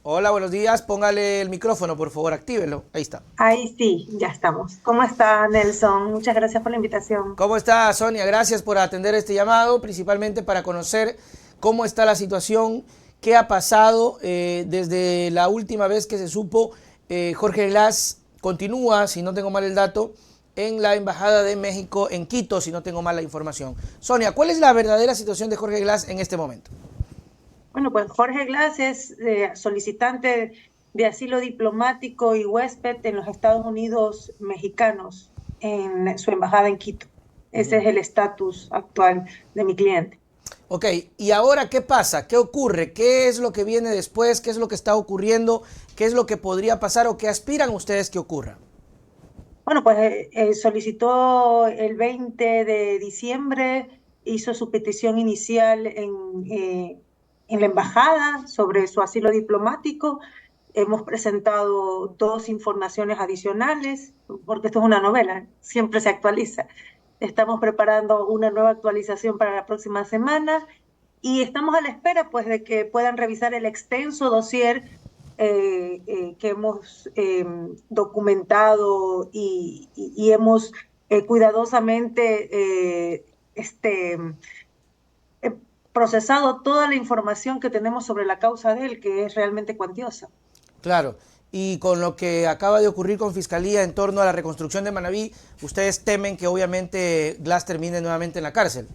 Hola, buenos días. Póngale el micrófono, por favor, actívelo. Ahí está. Ahí sí, ya estamos. ¿Cómo está, Nelson? Muchas gracias por la invitación. ¿Cómo está, Sonia? Gracias por atender este llamado, principalmente para conocer cómo está la situación, qué ha pasado desde la última vez que se supo. Jorge Glass continúa, si no tengo mal el dato, en la Embajada de México en Quito, si no tengo mal la información. Sonia, ¿cuál es la verdadera situación de Jorge Glass en este momento? Bueno, pues Jorge Glass es solicitante de asilo diplomático y huésped en los Estados Unidos mexicanos en su embajada en Quito. Ese es el estatus actual de mi cliente. Ok, ¿y ahora qué pasa? ¿Qué ocurre? ¿Qué es lo que viene después? ¿Qué es lo que está ocurriendo? ¿Qué es lo que podría pasar o qué aspiran ustedes que ocurra? Bueno, pues solicitó el 20 de diciembre, hizo su petición inicial en la embajada sobre su asilo diplomático. Hemos presentado dos informaciones adicionales, porque esto es una novela, siempre se actualiza. Estamos preparando una nueva actualización para la próxima semana y estamos a la espera, pues, de que puedan revisar el extenso dossier que hemos documentado y hemos cuidadosamente eh, procesado toda la información que tenemos sobre la causa de él, que es realmente cuantiosa. Claro, y con lo que acaba de ocurrir con Fiscalía en torno a la reconstrucción de Manabí, ustedes temen que obviamente Glass termine nuevamente en la cárcel.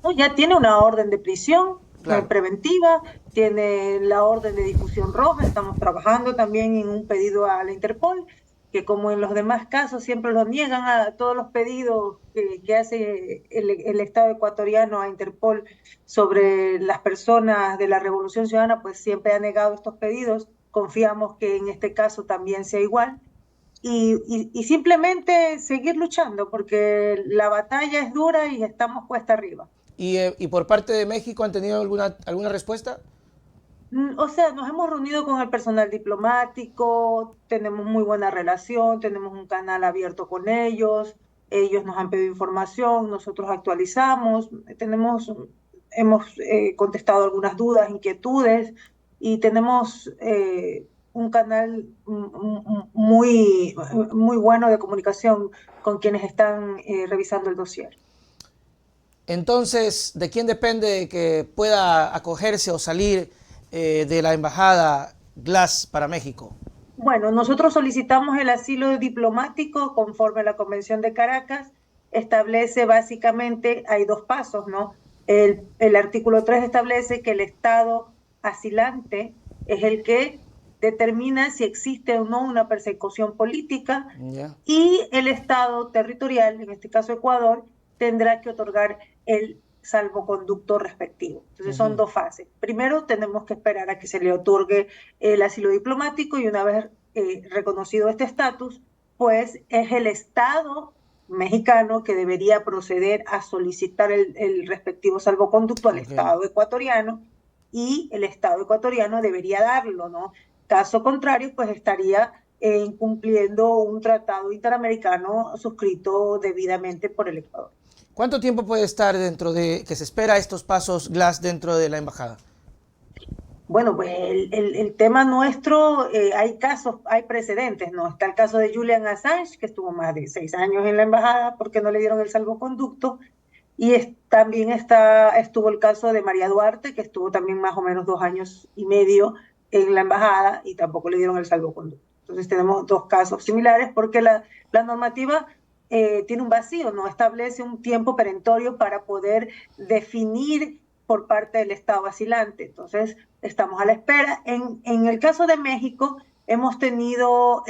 ¿No? Ya tiene una orden de prisión Claro. preventiva, tiene la orden de difusión roja, estamos trabajando también en un pedido a la Interpol, que como en los demás casos siempre lo niegan a todos los pedidos que hace el Estado ecuatoriano a Interpol sobre las personas de la Revolución Ciudadana, pues siempre ha negado estos pedidos. Confiamos que en este caso también sea igual. Y simplemente seguir luchando, porque la batalla es dura y estamos cuesta arriba. ¿Y por parte de México han tenido alguna respuesta? O sea, nos hemos reunido con el personal diplomático, tenemos muy buena relación, tenemos un canal abierto con ellos nos han pedido información, nosotros actualizamos, hemos contestado algunas dudas, inquietudes y tenemos un canal muy bueno de comunicación con quienes están revisando el dossier. Entonces, ¿de quién depende que pueda acogerse o salir de la embajada Glass para México? Bueno, nosotros solicitamos el asilo diplomático conforme a la Convención de Caracas. Establece básicamente, hay dos pasos, ¿no? El artículo 3 establece que el Estado asilante es el que determina si existe o no una persecución política ¿Ya? y el Estado territorial, en este caso Ecuador, tendrá que otorgar el salvoconducto respectivo. Entonces son Ujú. dos fases. Primero tenemos que esperar a que se le otorgue el asilo diplomático y una vez reconocido este estatus, pues es el Estado mexicano que debería proceder a solicitar el respectivo salvoconducto al Ok. Estado ecuatoriano y el Estado ecuatoriano debería darlo, ¿no? Caso contrario, pues estaría incumpliendo un tratado interamericano suscrito debidamente por el Ecuador. ¿Cuánto tiempo puede estar dentro de que se espera estos pasos Glass dentro de la embajada? Bueno, pues el tema nuestro, hay casos, hay precedentes, ¿no? Está el caso de Julian Assange, que estuvo más de 6 años en la embajada porque no le dieron el salvoconducto, y también estuvo el caso de María Duarte, que estuvo también más o menos 2 años y medio en la embajada y tampoco le dieron el salvoconducto. Entonces tenemos dos casos similares porque la normativa tiene un vacío, no establece un tiempo perentorio para poder definir por parte del Estado asilante. Entonces, estamos a la espera. En el caso de México, hemos tenido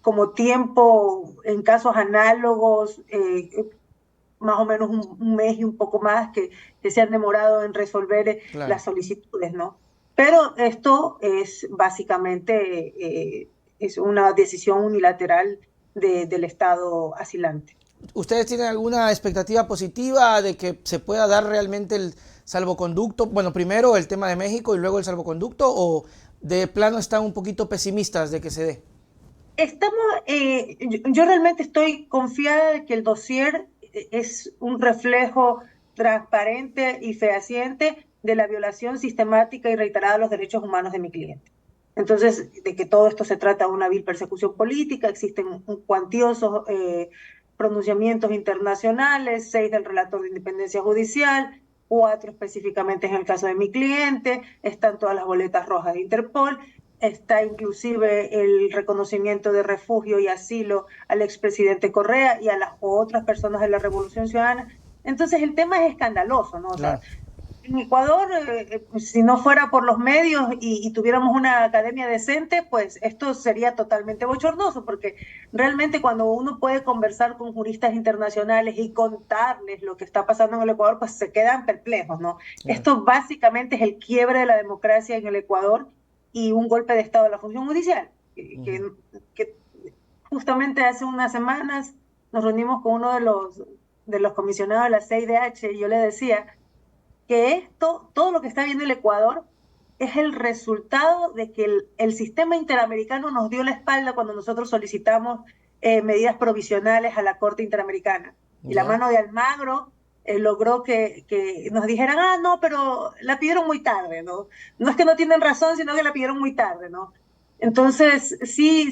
como tiempo en casos análogos, más o menos un mes y un poco más que se han demorado en resolver Claro. las solicitudes, ¿no? Pero esto es básicamente es una decisión unilateral del Estado asilante. ¿Ustedes tienen alguna expectativa positiva de que se pueda dar realmente el salvoconducto? Bueno, primero el tema de México y luego el salvoconducto, o de plano están un poquito pesimistas de que se dé. Estamos, yo realmente estoy confiada de que el dossier es un reflejo transparente y fehaciente de la violación sistemática y reiterada de los derechos humanos de mi cliente. Entonces, de que todo esto se trata de una vil persecución política, existen cuantiosos pronunciamientos internacionales, 6 del relator de independencia judicial, 4 específicamente en el caso de mi cliente, están todas las boletas rojas de Interpol, está inclusive el reconocimiento de refugio y asilo al expresidente Correa y a las otras personas de la Revolución Ciudadana. Entonces el tema es escandaloso, ¿no? O sea, Claro. en Ecuador, si no fuera por los medios y tuviéramos una academia decente, pues esto sería totalmente bochornoso, porque realmente cuando uno puede conversar con juristas internacionales y contarles lo que está pasando en el Ecuador, pues se quedan perplejos, ¿no? Claro. Esto básicamente es el quiebre de la democracia en el Ecuador y un golpe de Estado de la función judicial, que justamente hace unas semanas nos reunimos con uno de los comisionados de la CIDH y yo le decía que esto, todo lo que está viendo el Ecuador, es el resultado de que el sistema interamericano nos dio la espalda cuando nosotros solicitamos medidas provisionales a la Corte Interamericana. Y la Ya. mano de Almagro logró que nos dijeran, ah, no, pero la pidieron muy tarde, ¿no? No es que no tienen razón, sino que la pidieron muy tarde, ¿no? Entonces, sí,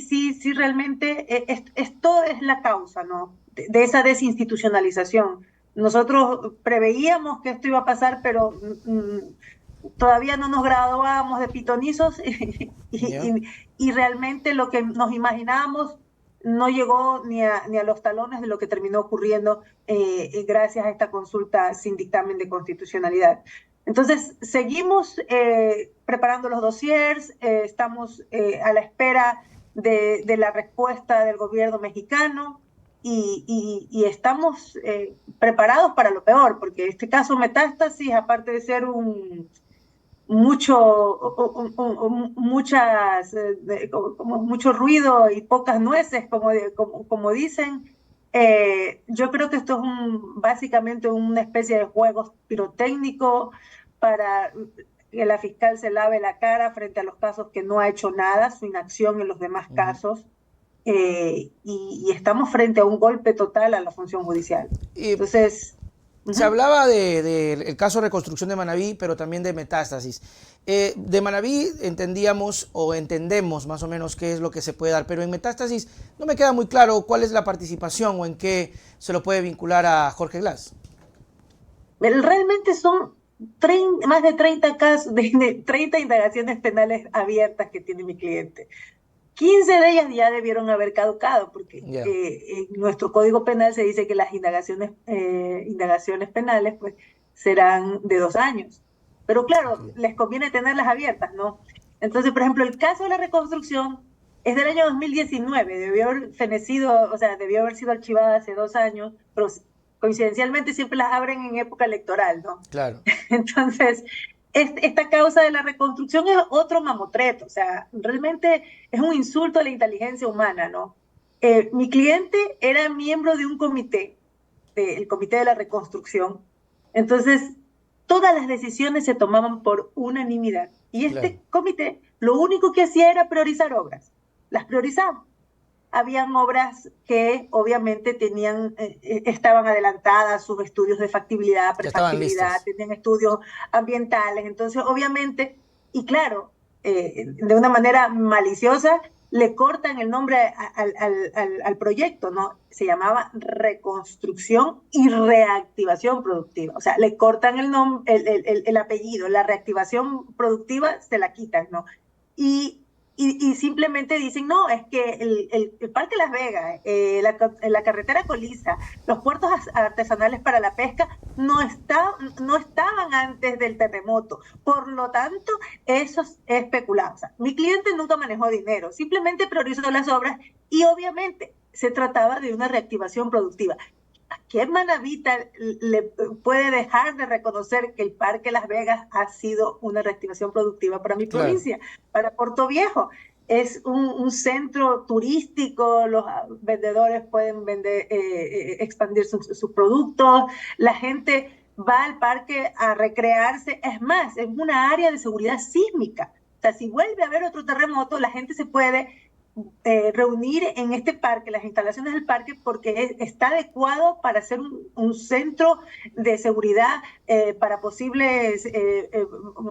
realmente esto es la causa, ¿no? De esa desinstitucionalización. Nosotros preveíamos que esto iba a pasar, pero todavía no nos graduábamos de pitonizos Ya. y realmente lo que nos imaginábamos no llegó ni a los talones de lo que terminó ocurriendo gracias a esta consulta sin dictamen de constitucionalidad. Entonces, seguimos preparando los dossiers, estamos a la espera de la respuesta del gobierno mexicano y estamos preparados para lo peor, porque este caso Metástasis, aparte de ser muchas, como mucho ruido y pocas nueces, como dicen, yo creo que esto es básicamente una especie de juego pirotécnico para que la fiscal se lave la cara frente a los casos que no ha hecho nada, su inacción en los demás casos, y estamos frente a un golpe total a la función judicial. Y Entonces, se uh-huh. hablaba del caso de reconstrucción de Manabí, pero también de Metástasis. De Manabí entendíamos o entendemos más o menos qué es lo que se puede dar, pero en Metástasis no me queda muy claro cuál es la participación o en qué se lo puede vincular a Jorge Glass. Realmente son más de 30 casos, de 30 indagaciones penales abiertas que tiene mi cliente. 15 de ellas ya debieron haber caducado, porque Ya. en nuestro Código Penal se dice que las indagaciones penales pues, serán de 2 años. Pero claro, Okay. les conviene tenerlas abiertas, ¿no? Entonces, por ejemplo, el caso de la reconstrucción es del año 2019, debió haber fenecido, o sea, debió haber sido archivada hace 2 años, pero coincidencialmente siempre las abren en época electoral, ¿no? Claro. Entonces, esta causa de la reconstrucción es otro mamotreto, o sea, realmente es un insulto a la inteligencia humana, ¿no? Mi cliente era miembro de un comité, el Comité de la Reconstrucción, entonces todas las decisiones se tomaban por unanimidad y Claro. este comité lo único que hacía era priorizar obras, las priorizaba. Habían obras que obviamente estaban adelantadas sus estudios de factibilidad, Ya estaban prefactibilidad, listas. tenían estudios ambientales, entonces obviamente, y claro, de una manera maliciosa, le cortan el nombre al proyecto, ¿no? Se llamaba reconstrucción y reactivación productiva, o sea, le cortan el apellido, la reactivación productiva se la quitan, ¿no? Y y simplemente dicen, no, es que el Parque Las Vegas, la carretera Colisa, los puertos artesanales para la pesca no estaban antes del terremoto. Por lo tanto, eso es especulado. O sea, mi cliente nunca manejó dinero, simplemente priorizó las obras y obviamente se trataba de una reactivación productiva. ¿A qué manavita le puede dejar de reconocer que el Parque Las Vegas ha sido una reactivación productiva para mi Claro. provincia, para Puerto Viejo? Es un centro turístico, los vendedores pueden expandir sus productos, la gente va al parque a recrearse, es más, es una área de seguridad sísmica. O sea, si vuelve a haber otro terremoto, la gente se puede reunir en este parque, las instalaciones del parque, porque está adecuado para ser un centro de seguridad para posibles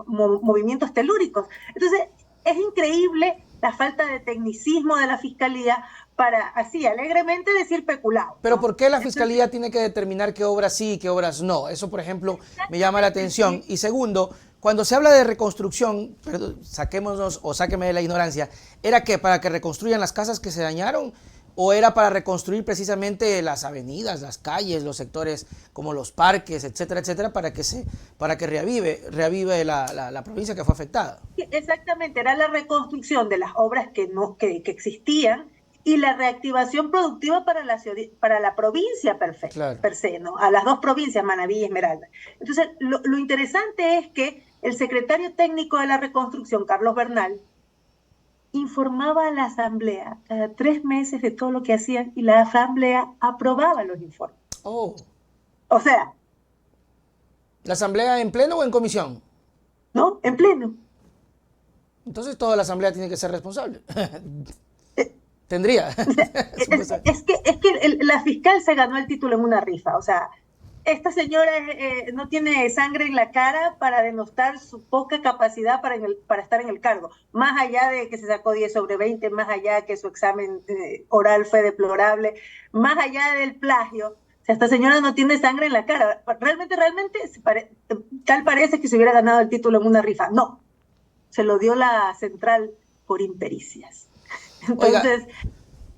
movimientos telúricos. Entonces, es increíble la falta de tecnicismo de la fiscalía para así alegremente decir peculado, Pero ¿no? ¿por qué la Entonces, fiscalía tiene que determinar qué obras sí y qué obras no? Eso, por ejemplo, me llama la atención. Y segundo, cuando se habla de reconstrucción, perdón, saquémonos o sáqueme de la ignorancia, ¿era que para que reconstruyan las casas que se dañaron? ¿O era para reconstruir precisamente las avenidas, las calles, los sectores como los parques, etcétera, etcétera, para que reavive la provincia que fue afectada? exactamente, era la reconstrucción de las obras que existían y la reactivación productiva para la provincia Claro. per se, ¿no? A las dos provincias, Manabí y Esmeralda. Entonces, lo interesante es que el secretario técnico de la reconstrucción, Carlos Bernal, informaba a la asamblea cada 3 meses de todo lo que hacían y la asamblea aprobaba los informes. Oh, O sea, ¿la asamblea en pleno o en comisión? ¿no? En pleno. Entonces toda la asamblea tiene que ser responsable. Eh, Tendría. O sea, es que la fiscal se ganó el título en una rifa. O sea, esta señora no tiene sangre en la cara para denostar su poca capacidad para estar en el cargo. Más allá de que se sacó 10 sobre 20, más allá de que su examen oral fue deplorable, más allá del plagio. O sea, esta señora no tiene sangre en la cara. Realmente, tal parece que se hubiera ganado el título en una rifa. No, se lo dio la central por impericias. Oiga,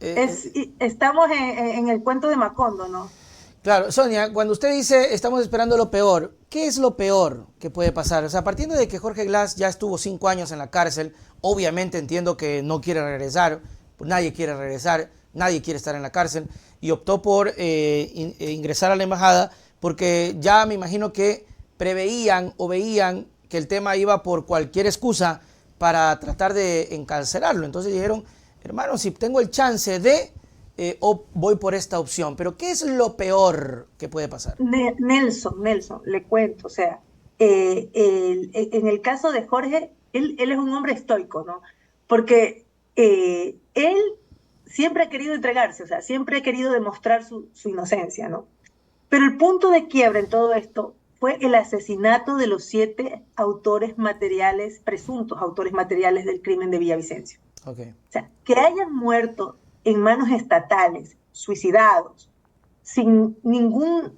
Entonces, eh, estamos en el cuento de Macondo, ¿no? claro, Sonia, cuando usted dice estamos esperando lo peor, ¿qué es lo peor que puede pasar? O sea, partiendo de que Jorge Glass ya estuvo 5 años en la cárcel, obviamente entiendo que no quiere regresar, nadie quiere regresar, nadie quiere estar en la cárcel, y optó por ingresar a la embajada porque ya me imagino que preveían o veían que el tema iba por cualquier excusa para tratar de encarcelarlo. Entonces dijeron, hermano, si tengo el chance de, o voy por esta opción. Pero ¿qué es lo peor que puede pasar? Nelson, le cuento, o sea, en el caso de Jorge, él es un hombre estoico, ¿no? Porque él siempre ha querido entregarse, o sea, siempre ha querido demostrar su inocencia, ¿no? Pero el punto de quiebra en todo esto fue el asesinato de los 7 autores materiales, presuntos autores materiales del crimen de Villavicencio. Ok. O sea, que hayan muerto en manos estatales, suicidados, sin ningún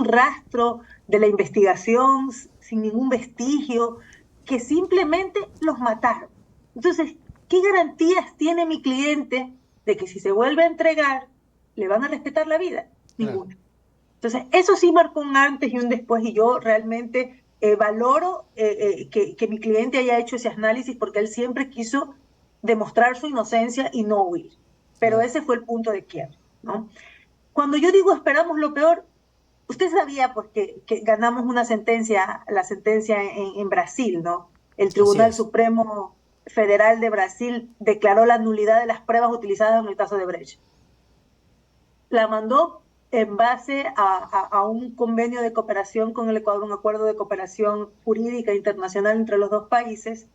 rastro de la investigación, sin ningún vestigio, que simplemente los mataron. Entonces, ¿qué garantías tiene mi cliente de que si se vuelve a entregar, le van a respetar la vida? Claro. Ninguna. Entonces, eso sí marcó un antes y un después, y yo realmente valoro que mi cliente haya hecho ese análisis porque él siempre quiso demostrar su inocencia y no huir. Pero Claro. ese fue el punto de quiebre, ¿no? Cuando yo digo esperamos lo peor, usted sabía pues que ganamos una sentencia, la sentencia en Brasil, ¿no? El Así Tribunal es. Supremo Federal de Brasil declaró la nulidad de las pruebas utilizadas en el caso de Brecht. La mandó en base a un convenio de cooperación con el Ecuador, un acuerdo de cooperación jurídica internacional entre los dos países,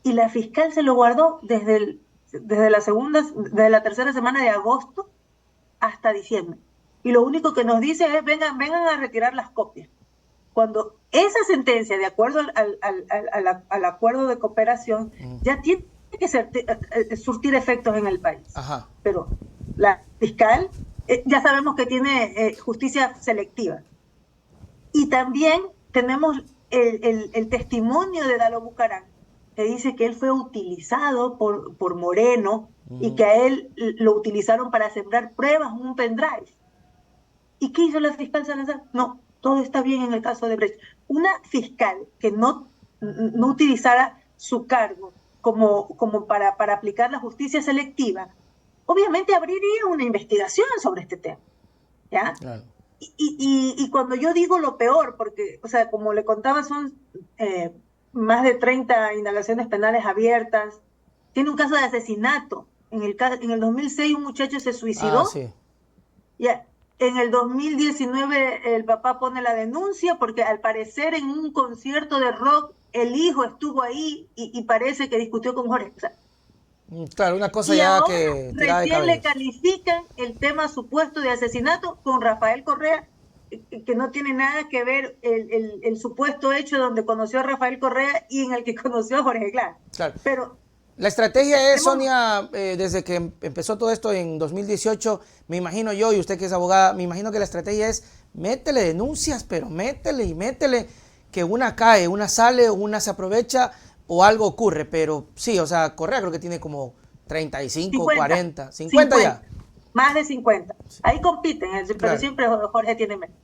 y la fiscal se lo guardó desde la tercera semana de agosto hasta diciembre. Y lo único que nos dice es, vengan a retirar las copias. Cuando esa sentencia, de acuerdo al acuerdo de cooperación, ya tiene que surtir efectos en el país. Ajá. Pero la fiscal ya sabemos que tiene justicia selectiva. Y también tenemos el testimonio de Dalo Bucarán, que dice que él fue utilizado por Moreno y que a él lo utilizaron para sembrar pruebas en un pendrive. ¿Y qué hizo la fiscal Salazar? No, todo está bien en el caso de Brecht. Una fiscal que no utilizara su cargo como para aplicar la justicia selectiva, obviamente abriría una investigación sobre este tema, ¿ya? Claro. Y cuando yo digo lo peor, porque, o sea, como le contaba, son más de 30 indagaciones penales abiertas, tiene un caso de asesinato. En el 2006 un muchacho se Ah, suicidó. sí. Ya, en el 2019 el papá pone la denuncia porque al parecer en un concierto de rock el hijo estuvo ahí y parece que discutió con Jorge. O sea, Claro, una cosa Y ya ahora que tirada de recién le cabellos. califican el tema supuesto de asesinato con Rafael Correa, que no tiene nada que ver el supuesto hecho donde conoció a Rafael Correa y en el que conoció a Jorge Glass. Claro. Pero La estrategia es, tenemos, Sonia, desde que empezó todo esto en 2018, me imagino yo, y usted que es abogada, me imagino que la estrategia es métele denuncias, pero métele y métele, que una cae, una sale, una se aprovecha o algo ocurre. Pero sí, o sea, Correa creo que tiene como 35, 50, 40, 50 ya. 50, más de 50. Ahí compiten, pero Claro. siempre Jorge tiene menos.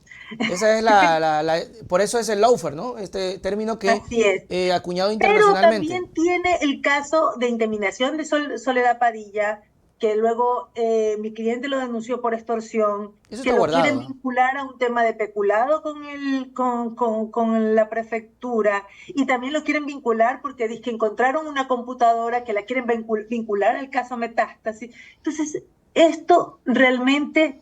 Esa es por eso es el lawfare, ¿no? Este término que Así es. acuñado Pero internacionalmente. también tiene el caso de intimidación de Soledad Padilla, que luego mi cliente lo denunció por extorsión, Eso que está lo quieren guardado, ¿eh? vincular a un tema de peculado con la prefectura, y también lo quieren vincular porque dice que encontraron una computadora que la quieren vincular al caso Metástasis. Entonces, esto realmente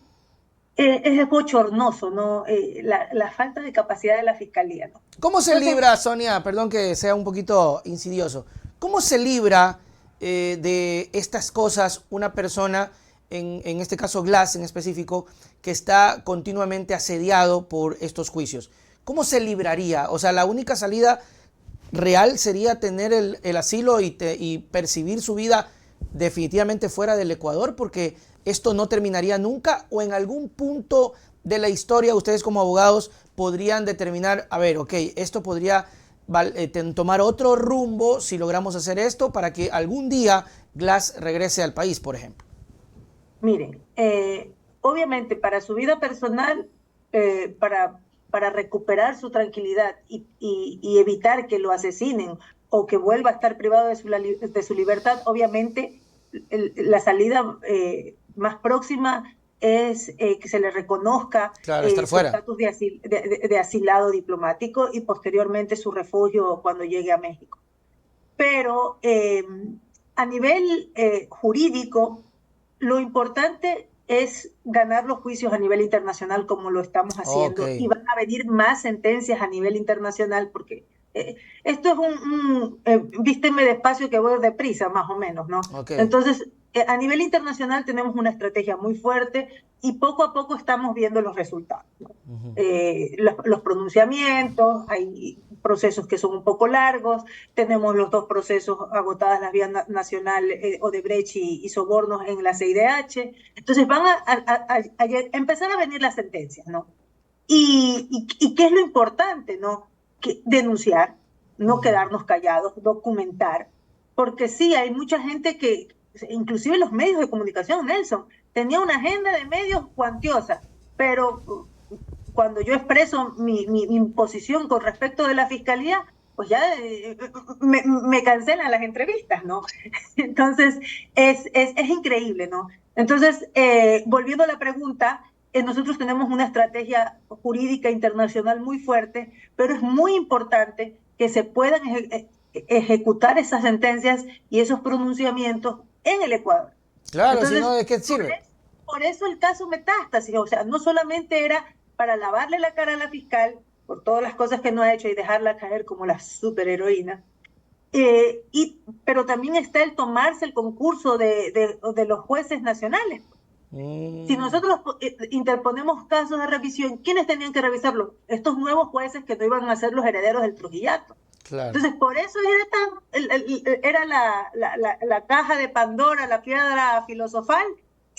es bochornoso, ¿no? La falta de capacidad de la fiscalía, ¿no? ¿Cómo se Entonces, libra, Sonia? Perdón que sea un poquito insidioso. ¿Cómo se libra de estas cosas una persona, en este caso Glass en específico, que está continuamente asediado por estos juicios? ¿Cómo se libraría? O sea, la única salida real sería tener el asilo y percibir su vida definitivamente fuera del Ecuador, porque esto no terminaría nunca, o en algún punto de la historia ustedes como abogados podrían determinar, a ver, ok, esto podría tomar otro rumbo si logramos hacer esto para que algún día Glass regrese al país, por ejemplo. miren, obviamente para su vida personal, para recuperar su tranquilidad y evitar que lo asesinen o que vuelva a estar privado de su libertad, obviamente la salida más próxima es que se le reconozca Claro, estar su fuera. estatus de asilado diplomático y posteriormente su refugio cuando llegue a México. Pero a nivel jurídico, lo importante es ganar los juicios a nivel internacional como lo estamos Ok, haciendo, y van a venir más sentencias a nivel internacional porque esto es vísteme despacio que voy deprisa, más o menos, ¿no? ok. Entonces, a nivel internacional tenemos una estrategia muy fuerte y poco a poco estamos viendo los resultados, ¿no? Los pronunciamientos, hay procesos que son un poco largos, tenemos los dos procesos agotadas las vías nacional, Odebrecht y sobornos en la CIDH. Entonces van a empezar a venir las sentencias, ¿no? Y qué es lo importante, ¿no? Denunciar, no quedarnos callados, documentar, porque sí, hay mucha gente que, inclusive los medios de comunicación, Nelson, tenía una agenda de medios cuantiosa, pero cuando yo expreso mi posición con respecto de la fiscalía, pues ya me cancelan las entrevistas, ¿no? Entonces, es increíble, ¿no? Entonces, volviendo a la pregunta, nosotros tenemos una estrategia jurídica internacional muy fuerte, pero es muy importante que se puedan ejecutar esas sentencias y esos pronunciamientos en el Ecuador. Claro, si no, Entonces, ¿de qué sirve? por eso el caso Metástasis, o sea, no solamente era para lavarle la cara a la fiscal por todas las cosas que no ha hecho y dejarla caer como la superheroína, pero también está el tomarse el concurso de los jueces nacionales. Si Mm, nosotros interponemos casos de revisión, ¿quiénes tenían que revisarlo? Estos nuevos jueces que no iban a ser los herederos del Trujillato. claro. Entonces, por eso era la caja de Pandora, la piedra filosofal,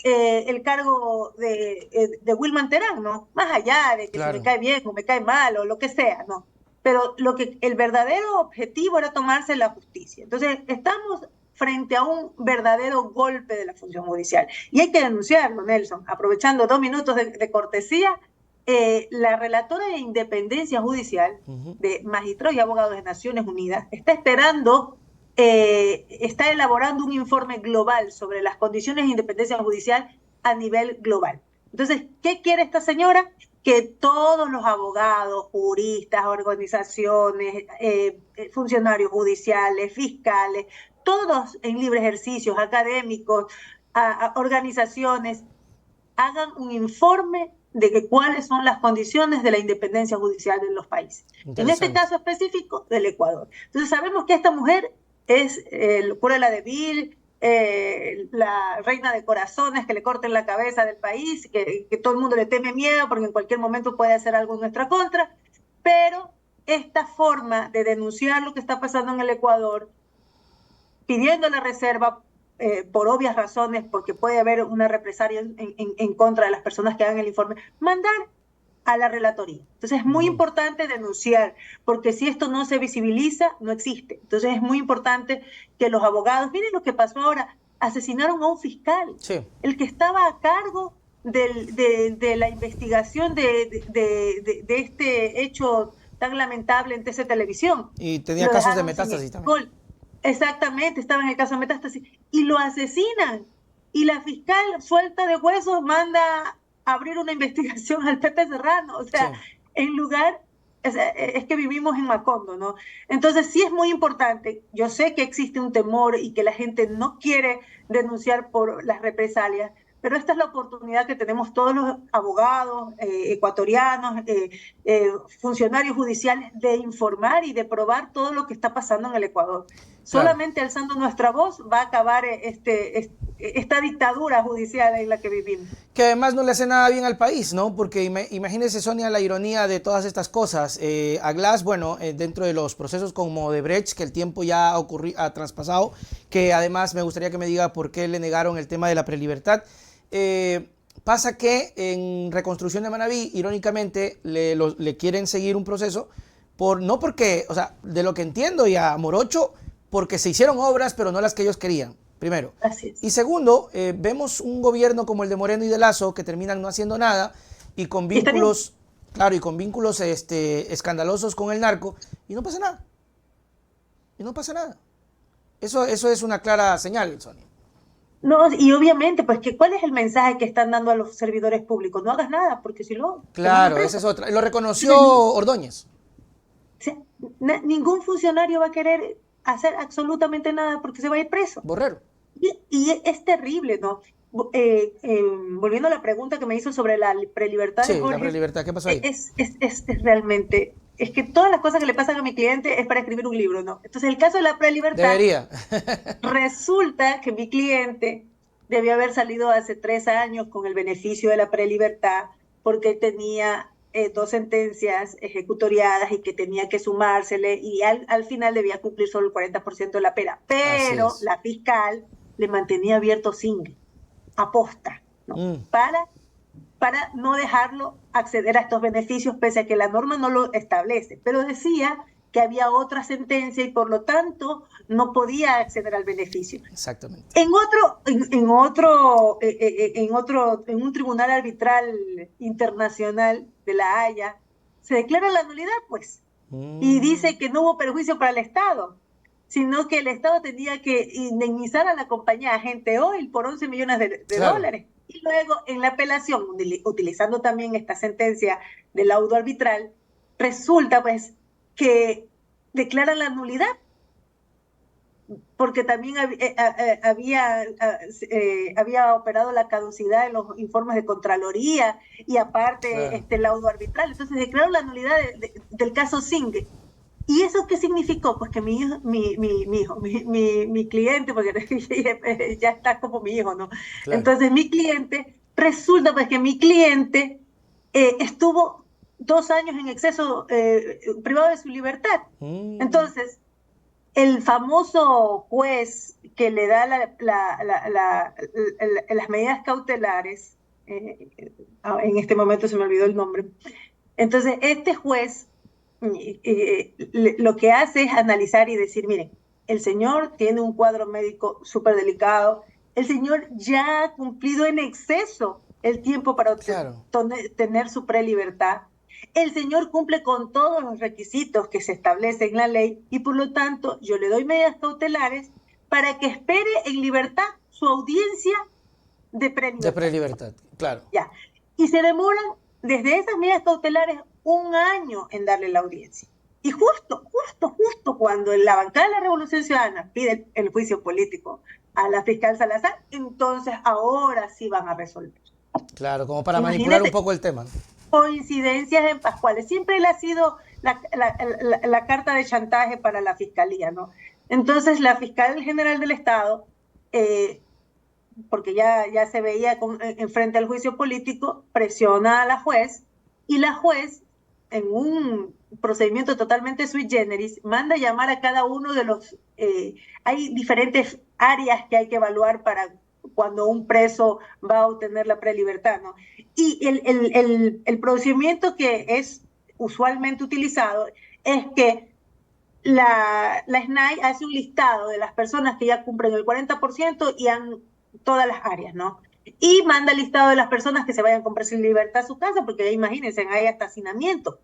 el cargo de Wilman Terán, ¿no? Más allá de que si me Claro. cae bien o me cae mal o lo que sea, ¿no? Pero el verdadero objetivo era tomarse la justicia. Entonces, estamos frente a un verdadero golpe de la función judicial. Y hay que denunciarlo, Nelson. Aprovechando 2 minutos de cortesía, la relatora de independencia judicial Ujú. de magistrados y abogados de Naciones Unidas está está elaborando un informe global sobre las condiciones de independencia judicial a nivel global. Entonces, ¿qué quiere esta señora? Que todos los abogados, juristas, organizaciones, funcionarios judiciales, fiscales, todos en libre ejercicio, académicos, organizaciones, hagan un informe de cuáles son las condiciones de la independencia judicial de los países. En este Interesante. caso específico, del Ecuador. Entonces sabemos que esta mujer es Cruella de Vil, la reina de corazones, que le corten la cabeza del país, que todo el mundo le teme miedo porque en cualquier momento puede hacer algo en nuestra contra, pero esta forma de denunciar lo que está pasando en el Ecuador, pidiendo la reserva por obvias razones, porque puede haber una represalia en contra de las personas que hagan el informe, mandar a la relatoría. Entonces es muy importante denunciar, porque si esto no se visibiliza, no existe. Entonces es muy importante que los abogados, miren lo que pasó ahora, asesinaron a un fiscal, Sí. el que estaba a cargo de la investigación de este hecho tan lamentable en TC Televisión. Y tenía Lo casos de dejaron sin metástasis también. gol. Exactamente, estaba en el caso de metástasis. Y lo asesinan. Y la fiscal suelta de huesos manda a abrir una investigación al Pepe Serrano. O sea, Sí. en lugar, es que vivimos en Macondo, ¿no? Entonces sí es muy importante. Yo sé que existe un temor y que la gente no quiere denunciar por las represalias, pero esta es la oportunidad que tenemos todos los abogados ecuatorianos, funcionarios judiciales, de informar y de probar todo lo que está pasando en el Ecuador. Claro. Solamente alzando nuestra voz va a acabar esta dictadura judicial en la que vivimos. Que además no le hace nada bien al país, ¿no? Porque imagínese, Sonia, la ironía de todas estas cosas. A Glass, bueno, dentro de los procesos como Odebrecht, que el tiempo ya ha traspasado, que además me gustaría que me diga por qué le negaron el tema de la prelibertad. Pasa que en Reconstrucción de Manabí, irónicamente, le quieren seguir un proceso, no porque, o sea, de lo que entiendo, y a Morocho, porque se hicieron obras, pero no las que ellos querían, primero. Así es. Y segundo, vemos un gobierno como el de Moreno y de Lazo, que terminan no haciendo nada, y con vínculos, claro, y con vínculos escandalosos con el narco, y no pasa nada. Y no pasa nada. Eso es una clara señal, Sonia. No, y obviamente, pues, ¿cuál es el mensaje que están dando a los servidores públicos? No hagas nada, porque si no, te mandan Claro, esa preso. es otra. Lo reconoció Entonces, Ordóñez. o sea, ningún funcionario va a querer hacer absolutamente nada porque se va a ir preso. Borrero. Y es terrible, ¿no? Volviendo a la pregunta que me hizo sobre la prelibertad de Sí, la Jorge, prelibertad. ¿Qué pasó ahí? es realmente, es que todas las cosas que le pasan a mi cliente es para escribir un libro, ¿no? Entonces, el caso de la prelibertad, Debería. resulta que mi cliente debió haber salido hace 3 años con el beneficio de la prelibertad porque tenía dos sentencias ejecutoriadas y que tenía que sumársele y al final debía cumplir solo el 40% de la pena. Así Pero es. la fiscal le mantenía abierto single, aposta, ¿no? Mm, Para no dejarlo acceder a estos beneficios, pese a que la norma no lo establece. Pero decía que había otra sentencia y por lo tanto no podía acceder al beneficio. exactamente. En un tribunal arbitral internacional de La Haya, se declara la nulidad, pues, y dice que no hubo perjuicio para el Estado, sino que el Estado tenía que indemnizar a la compañía Agente Oil por 11 millones de Claro. dólares. Y luego, en la apelación, utilizando también esta sentencia del laudo arbitral, resulta, pues, que declaran la nulidad porque también había operado la caducidad en los informes de Contraloría y aparte Claro. este laudo arbitral. Entonces declaró la nulidad del caso Singue. ¿Y eso qué significó? Pues que mi cliente, porque ya está como mi hijo, ¿no? Claro. Entonces mi cliente, resulta pues que mi cliente estuvo 2 años en exceso privado de su libertad. Entonces, el famoso juez que le da las medidas cautelares, en este momento se me olvidó el nombre, entonces este juez lo que hace es analizar y decir, miren, el señor tiene un cuadro médico súper delicado, el señor ya ha cumplido en exceso el tiempo para Claro. tener su prelibertad, el señor cumple con todos los requisitos que se establecen en la ley y por lo tanto yo le doy medidas cautelares para que espere en libertad su audiencia de De prelibertad. prelibertad. Claro. Ya. Y se demoran desde esas medidas cautelares 1 año en darle la audiencia. Y justo cuando la bancada de la Revolución Ciudadana pide el juicio político a la fiscal Salazar, entonces ahora sí van a resolver. Claro, como para manipular un Imagínate, poco el tema. coincidencias en Pascuales. Siempre él ha sido la carta de chantaje para la fiscalía, ¿no? Entonces, la fiscal general del Estado porque ya se veía en frente al juicio político, presiona a la juez, y la juez, en un procedimiento totalmente sui generis, manda llamar a cada uno de los... hay diferentes áreas que hay que evaluar para cuando un preso va a obtener la prelibertad, ¿no? Y el procedimiento que es usualmente utilizado es que la SNAI hace un listado de las personas que ya cumplen el 40% y han todas las áreas, ¿no? Y manda el listado de las personas que se vayan con preso en libertad a su casa, porque imagínense, hay hasta hacinamiento.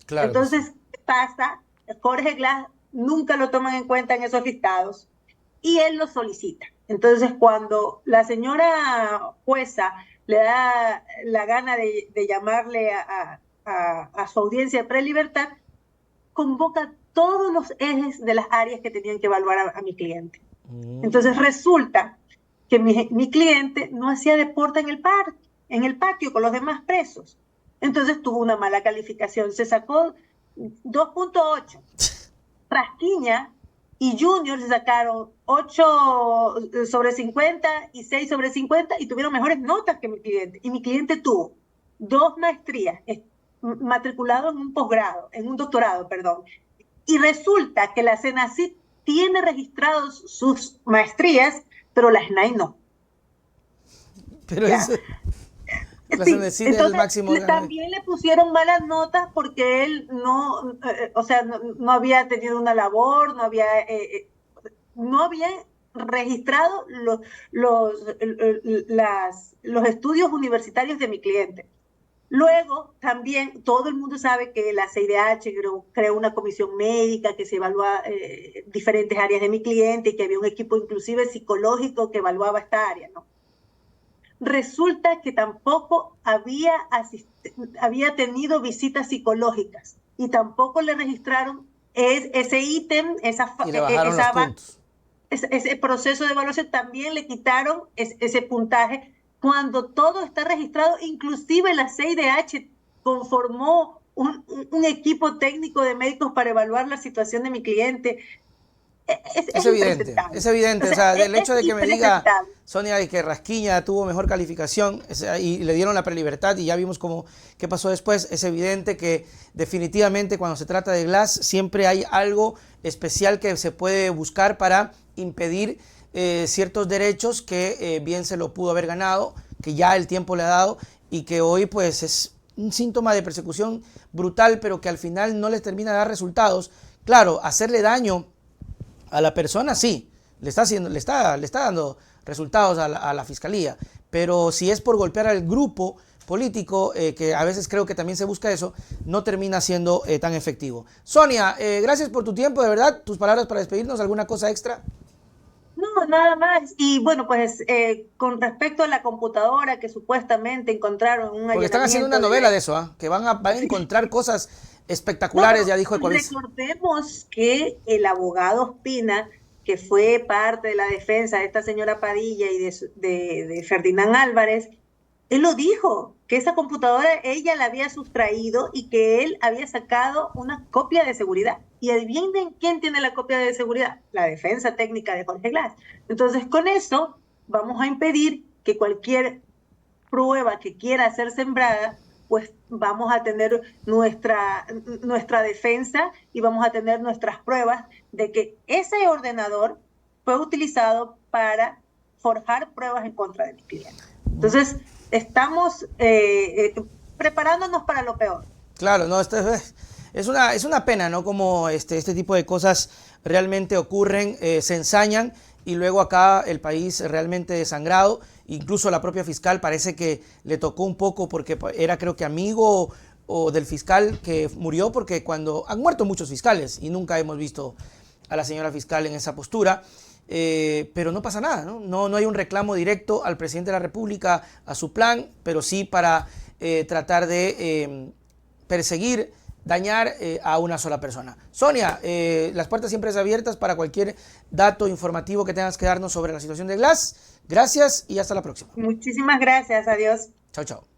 Claro que sí. Entonces, ¿qué pasa? Jorge Glass nunca lo toman en cuenta en esos listados y él lo solicita. Entonces, cuando la señora jueza le da la gana de llamarle a su audiencia de prelibertad, convoca todos los ejes de las áreas que tenían que evaluar a mi cliente. Entonces resulta que mi cliente no hacía deporte en el patio con los demás presos. Entonces tuvo una mala calificación, se sacó 2.8. Rasquiña y Junior se sacaron 8/50 y 6/50 y tuvieron mejores notas que mi cliente. Y mi cliente tuvo 2 maestrías, matriculado en un posgrado, en un doctorado, perdón. Y resulta que la CENACYT tiene registrados sus maestrías, pero la SNAI no. Pero eso, la CENACYT es el máximo. También le pusieron malas notas porque él no, o sea, no había tenido una labor, no había registrado los estudios universitarios de mi cliente. Luego, también, todo el mundo sabe que la CIDH creó una comisión médica que se evalúa diferentes áreas de mi cliente y que había un equipo inclusive psicológico que evaluaba esta área, ¿no? Resulta que tampoco había tenido visitas psicológicas y tampoco le registraron ese ítem, y le bajaron los puntos. Ese proceso de evaluación, también le quitaron ese puntaje, cuando todo está registrado. Inclusive la CIDH conformó un equipo técnico de médicos para evaluar la situación de mi cliente. Es evidente, o sea, el hecho de que me diga Sonia que Rasquiña tuvo mejor calificación y le dieron la prelibertad y ya vimos qué pasó después, es evidente que definitivamente cuando se trata de Glass siempre hay algo especial que se puede buscar para impedir ciertos derechos que bien se lo pudo haber ganado, que ya el tiempo le ha dado y que hoy pues es un síntoma de persecución brutal, pero que al final no les termina de dar resultados. Claro, hacerle daño a la persona sí, le está dando resultados a la fiscalía, pero si es por golpear al grupo político, que a veces creo que también se busca eso, no termina siendo tan efectivo. Sonia, gracias por tu tiempo, de verdad, tus palabras para despedirnos, ¿alguna cosa extra? No, nada más. Y bueno, pues con respecto a la computadora que supuestamente encontraron un porque están haciendo una novela de eso, que van a encontrar cosas espectaculares, ya dijo Ecoavisa. Recordemos que el abogado Ospina, que fue parte de la defensa de esta señora Padilla y de Ferdinand Álvarez, él lo dijo, que esa computadora ella la había sustraído y que él había sacado una copia de seguridad. Y adivinen quién tiene la copia de seguridad, la defensa técnica de Jorge Glass. Entonces, con eso vamos a impedir que cualquier prueba que quiera ser sembrada, pues vamos a tener nuestra defensa y vamos a tener nuestras pruebas de que ese ordenador fue utilizado para forjar pruebas en contra de mi cliente. Entonces, estamos preparándonos para lo peor. Claro, no, es una pena, ¿no? Como este tipo de cosas realmente ocurren, se ensañan y luego acá el país realmente desangrado. Incluso la propia fiscal parece que le tocó un poco porque era, creo que, amigo o del fiscal que murió, porque cuando han muerto muchos fiscales y nunca hemos visto a la señora fiscal en esa postura. Pero no pasa nada, ¿no? No hay un reclamo directo al presidente de la República, a su plan, pero sí para tratar de perseguir, dañar a una sola persona. Sonia, las puertas siempre están abiertas para cualquier dato informativo que tengas que darnos sobre la situación de Glass. Gracias y hasta la próxima. Muchísimas gracias, adiós. Chao, chao.